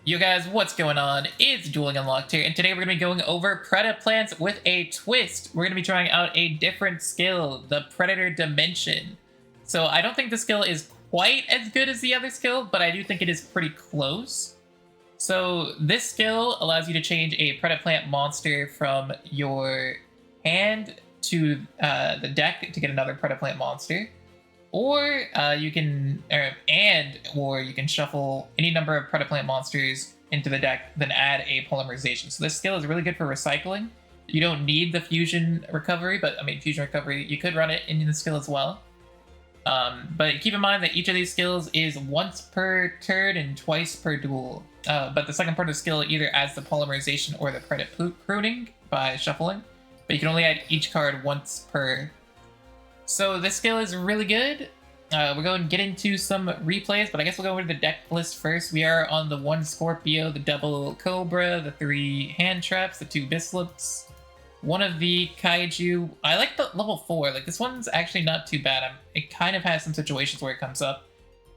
Yo guys, what's going on? It's Dueling Unlocked here, and today we're going to be going over Predaplants with a twist. We're going to be trying out a different skill, the Predator Dimension. So I don't think the skill is quite as good as the other skill, but I do think it is pretty close. So this skill allows you to change a Predaplant monster from your hand to the deck to get another Predaplant monster. Or you can shuffle any number of Predaplant monsters into the deck, then add a polymerization. So this skill is really good for recycling. You don't need the fusion recovery, but I mean fusion recovery, you could run it in the skill as well. But keep in mind that each of these skills is once per turn and twice per duel. But the second part of the skill either adds the polymerization or the Predaplants pruning by shuffling. But you can only add each card once per. So this skill is really good. We're going to get into some replays, but I guess we'll go over the deck list first. We are on the 1 Scorpio, the double Cobra, the 3 hand traps, the 2 Bislips, one of the Kaiju. I like the level 4. Like this one's actually not too bad. It kind of has some situations where it comes up.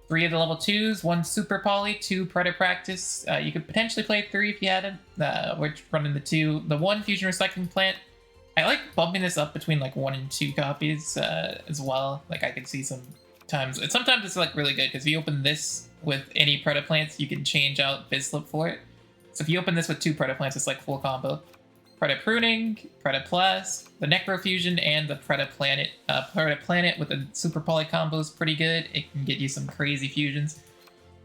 3 of the level 2s, 1 Super Poly, 2 Predapractice. You could potentially play 3 if you had him. We're running the 2. The 1 Fusion Recycling Plant. I like bumping this up between like 1 and 2 copies as well. Like I can see sometimes it's like really good because if you open this with any Predaplants, you can change out Bislip for it. So if you open this with 2 Predaplants, it's like full combo. Predapruning, Predaplast, the Necrofusion, and the Predaplanet. Predaplanet with a Super Poly combo is pretty good. It can get you some crazy fusions.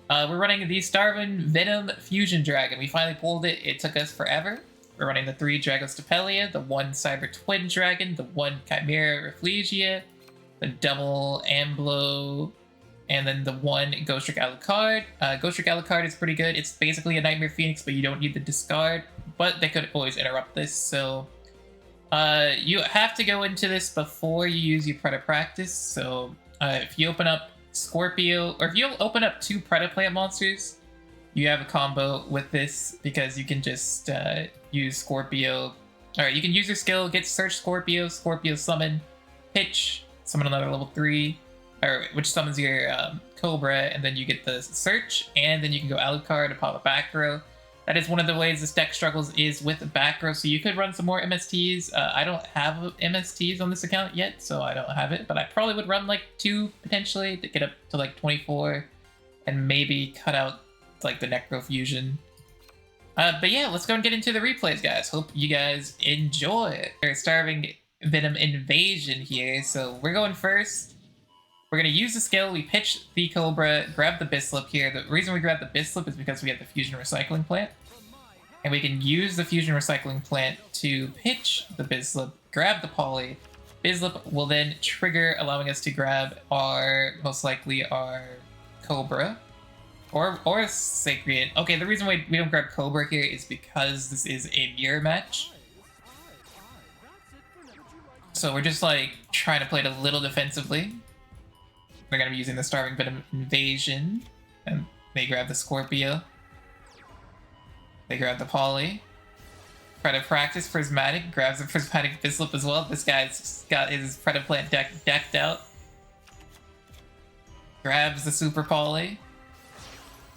We're running the Starvin Venom Fusion Dragon. We finally pulled it. It took us forever. We're running the 3 Dragostapelia, the 1 Cyber Twin Dragon, the 1 Chimera Reflegia, the double Amblo, and then the 1 Ghost Trick Alucard. Ghost Trick Alucard is pretty good. It's basically a Nightmare Phoenix, but you don't need the discard. But they could always interrupt this, so you have to go into this before you use your Predapractice. So if you open up Scorpio, or if you open up 2 Predaplant monsters, you have a combo with this because you can just use Scorpio. Alright, you can use your skill, get Search Scorpio, Scorpio Summon, Pitch, summon another level 3, or which summons your Cobra, and then you get the Search, and then you can go Alucard to pop a back row. That is one of the ways this deck struggles is with back row, so you could run some more MSTs. I don't have MSTs on this account yet, so I don't have it, but I probably would run like 2 potentially to get up to like 24, and maybe cut out like the Necrofusion. But yeah, let's go and get into the replays, guys. Hope you guys enjoy. We're Starving Venom Invasion here, so we're going first. We're going to use the skill. We pitch the Cobra, grab the Bislip here. The reason we grab the Bislip is because we have the Fusion Recycling Plant. And we can use the Fusion Recycling Plant to pitch the Bislip, grab the Poly. Bislip will then trigger, allowing us to grab most likely our Cobra. Or Sacred. Okay, the reason we don't grab Cobra here is because this is a mirror match. So we're just like trying to play it a little defensively. We're gonna be using the Starving Venom Invasion. And they grab the Scorpio. They grab the Poly. Predapractice, Prismatic, grabs the Prismatic Bislip as well. This guy's got his Predaplant deck decked out. Grabs the Super Poly.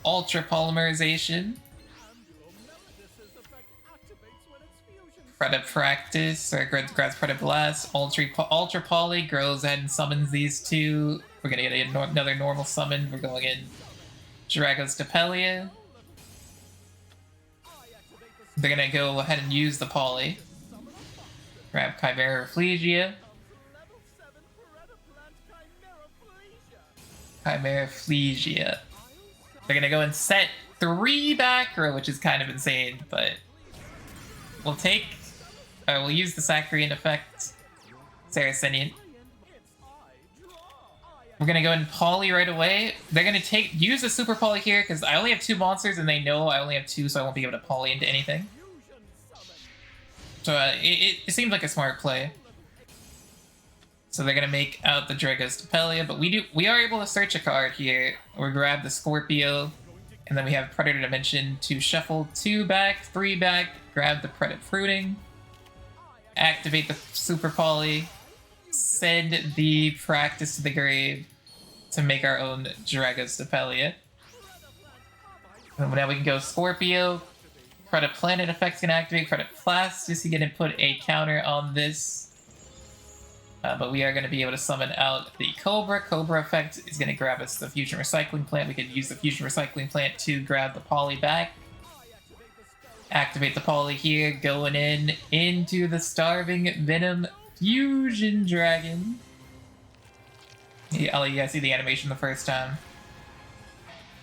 Ultra Polymerization. Predapractice, or grabs Predablast. Ultra Poly grows ahead and summons these 2. We're gonna get another normal summon. We're going in Dragostapelia. They're gonna go ahead and use the Poly. Grab Chimera Reflegia. Chimera Reflegia. They're gonna go and set 3 back row, which is kind of insane, but we'll use the Saccharine effect. Saracenian. We're gonna go and Poly right away. They're gonna use the Super Poly here because I only have 2 monsters and they know I only have 2, so I won't be able to Poly into anything. So it seems like a smart play. So they're gonna make out the Dragostapelia, but we are able to search a card here. We grab the Scorpio, and then we have Predator Dimension to shuffle 2 back, 3 back, grab the Predapruding, activate the Super Poly, send the Practice to the grave to make our own Dragostapelia. And now we can go Scorpio. Predaplant effect's gonna activate. Predaplants is gonna put a counter on this. But we are going to be able to summon out the Cobra. Cobra effect is going to grab us the Fusion Recycling Plant. We could use the Fusion Recycling Plant to grab the Poly back. Activate the Poly here, going into the Starving Venom Fusion Dragon. Yeah, I'll let you guys see the animation the first time.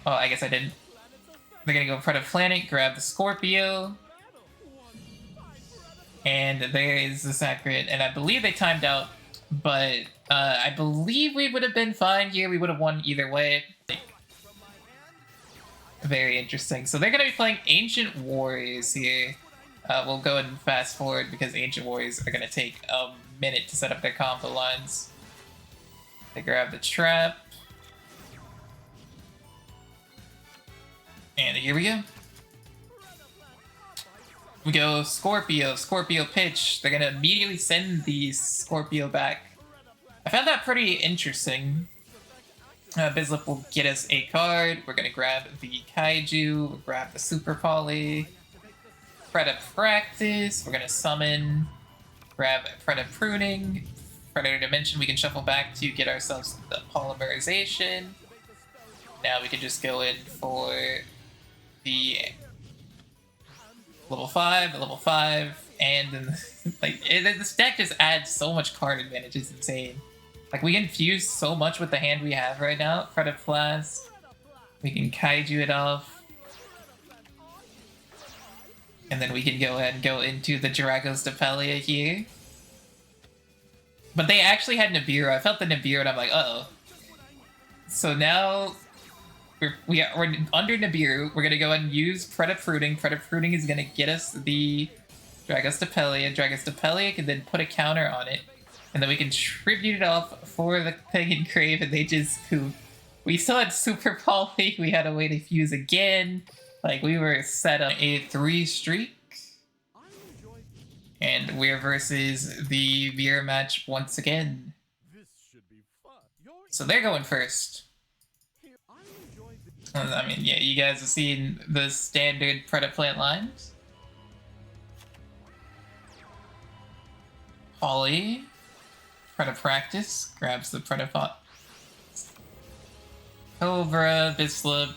Oh, I guess I didn't. They're going to go Predaplanet, grab the Scorpio. And there is the Sacred. And I believe they timed out. But I believe we would have been fine here. We would have won either way. Very interesting. So they're going to be playing Ancient Warriors here. We'll go ahead and fast forward because Ancient Warriors are going to take a minute to set up their combo lines. They grab the trap. And here we go. We go Scorpio, Scorpio pitch. They're gonna immediately send the Scorpio back. I found that pretty interesting. Bizlip will get us a card. We're gonna grab the Kaiju, we'll grab the Super Poly. Practice. We're gonna summon, grab Pruning. Predator Dimension we can shuffle back to get ourselves the Polymerization. Now we can just go in for the level 5, and then like this deck just adds so much card advantage. It's insane. Like we can fuse so much with the hand we have right now. Predaplants. We can Kaiju it off. And then we can go ahead and go into the Dragos Depelia here. But they actually had Nibiru. I felt the Nibiru and I'm like, uh-oh. So now we're under Nibiru. We're gonna go ahead and use Predapruning. Predapruning is gonna get us the Dragos Depelia. Dragos Depelia can then put a counter on it. And then we can tribute it off for the Pagan Crave, and they just poop. We still had Super Poly. We had a way to fuse again. Like, we were set on a 3 streak. And we're versus the Veer match once again. So they're going first. I mean, yeah, you guys have seen the standard Predaplant lines. Poly. Predapractice grabs the Predapot. Cobra, Bislip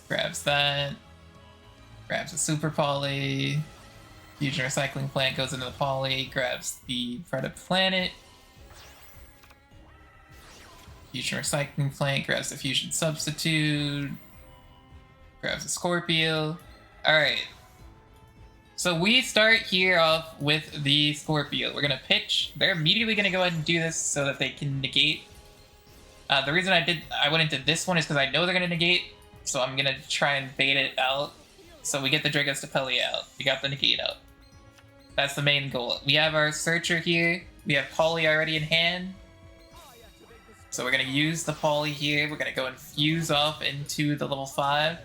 grabs that. Grabs the Super Poly. Fusion Recycling Plant goes into the Poly, grabs the Predaplanet. Fusion Recycling Plant grabs the Fusion Substitute. Grabs the Scorpio. Alright. So we start here off with the Scorpio. We're gonna pitch. They're immediately gonna go ahead and do this so that they can negate. The reason I went into this one is because I know they're gonna negate, so I'm gonna try and bait it out. So we get the Dragos Depelia out. We got the negate out. That's the main goal. We have our Searcher here. We have Poly already in hand. So we're gonna use the Poly here. We're gonna go and fuse off into the level 5.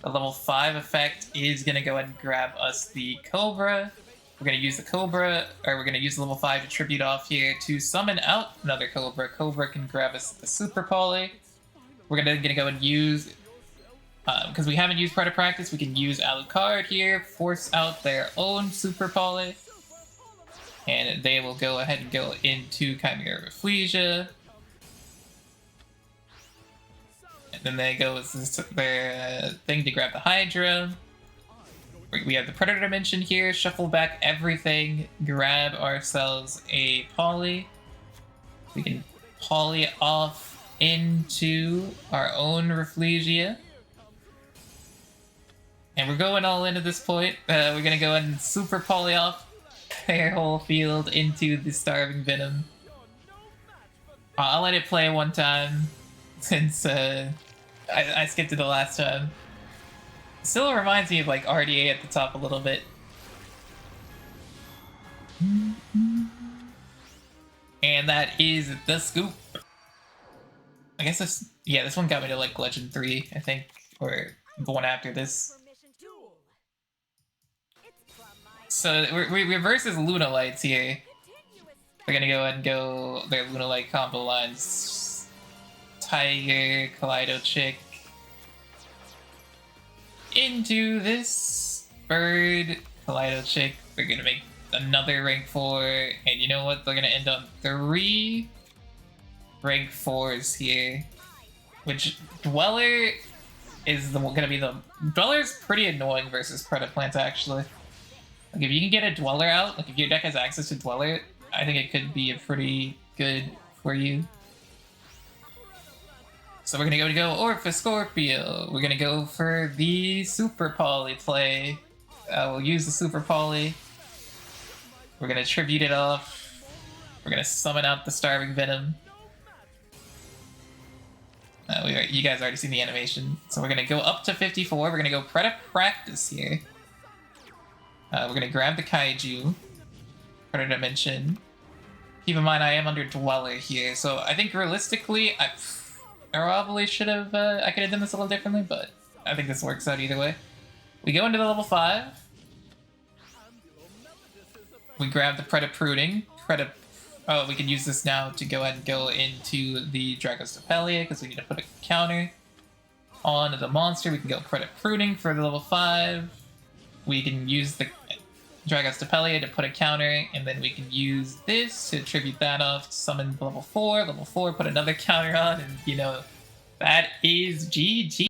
The level 5 effect is going to go ahead and grab us the Cobra. We're going to use the Cobra, or we're going to use the level 5 to tribute off here to summon out another Cobra. Cobra can grab us the Super Poly. We're going to go and use, because we haven't used Predapractice, we can use Alucard here, force out their own Super Poly. And they will go ahead and go into Chimera Rafflesia. And then they go with their thing to grab the Hydra. We have the Predator Dimension here, shuffle back everything, grab ourselves a Poly. We can Poly off into our own Rafflesia. And we're going all in at this point. We're going to go and Super Poly off their whole field into the Starving Venom. I'll let it play one time, since I skipped it the last time. Still reminds me of like RDA at the top a little bit. And that is the scoop. I guess this one got me to like Legend 3, I think, or the one after this. So we're versus Lunalights here. They're gonna go ahead and go their Lunalight combo lines. Tiger, Kaleido Chick. into this bird Kaleido chick. We're gonna make another rank 4, and you know what? They're gonna end on 3 rank 4s here. Which Dweller is gonna be the Dweller's pretty annoying versus Predaplants actually. Like if you can get a Dweller out, like if your deck has access to Dweller, I think it could be a pretty good for you. So we're gonna go Orpha Scorpio. We're gonna go for the Super Poly play. We'll use the Super Poly. We're gonna tribute it off. We're gonna summon out the Starving Venom. You guys already seen the animation. So we're gonna go up to 54. We're gonna go Practice here. We're gonna grab the Kaiju. Predator Dimension. Keep in mind I am under Dweller here, so I think realistically I probably should have I could have done this a little differently, but I think this works out either way. We go into the level 5. We grab the Predaprooting. Oh, we can use this now to go ahead and go into the Dragostapelia because we need to put a counter on the monster. We can go Predaprooting for the level 5. We can use the Dragostapelia to put a counter, and then we can use this to tribute that off, to summon level 4. Level 4, put another counter on, and you know, that is GG.